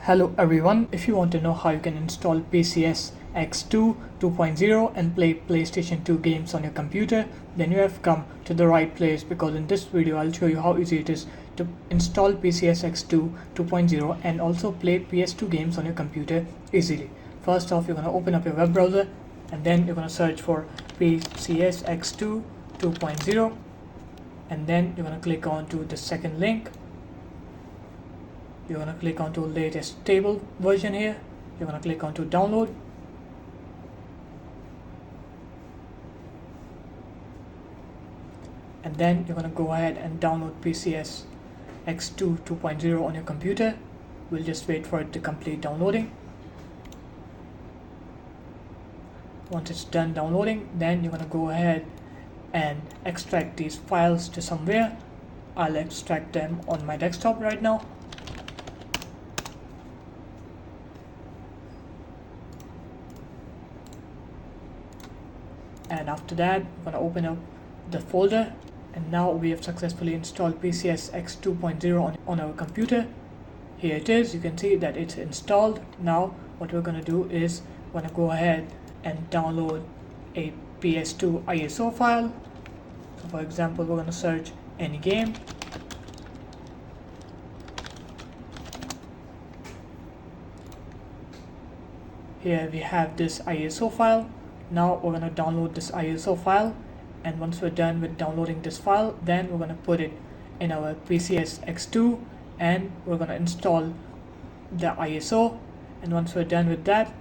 Hello everyone, if you want to know how you can install PCSX2 2.0 and play PlayStation 2 games on your computer, then you have come to the right place, because in this video I'll show you how easy it is to install PCSX2 2.0 and also play PS2 games on your computer easily. First off, you're going to open up your web browser and then you're going to search for PCSX2 2.0 and then you're going to click on to the second link. You're going to click onto latest stable version here. You're going to click onto download. And then you're going to go ahead and download PCSX2 2.0 on your computer. We'll just wait for it to complete downloading. Once it's done downloading, then you're going to go ahead and extract these files to somewhere. I'll extract them on my desktop right now. And after that, we're going to open up the folder, and now we have successfully installed PCSX 2.0 on our computer. Here it is. You can see that it's installed. Now what we're going to do is we're going to go ahead and download a PS2 ISO file. So for example, we're going to search any game. Here we have this ISO file. Now we're going to download this ISO file, and once we're done with downloading this file, then we're going to put it in our PCSX2 and we're going to install the ISO. And once we're done with that,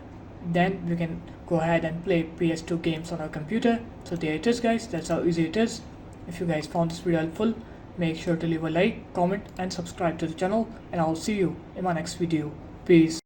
then we can go ahead and play PS2 games on our computer. So there it is, guys. That's how easy it is. If you guys found this video helpful, make sure to leave a like, comment and subscribe to the channel, and I'll see you in my next video. Peace.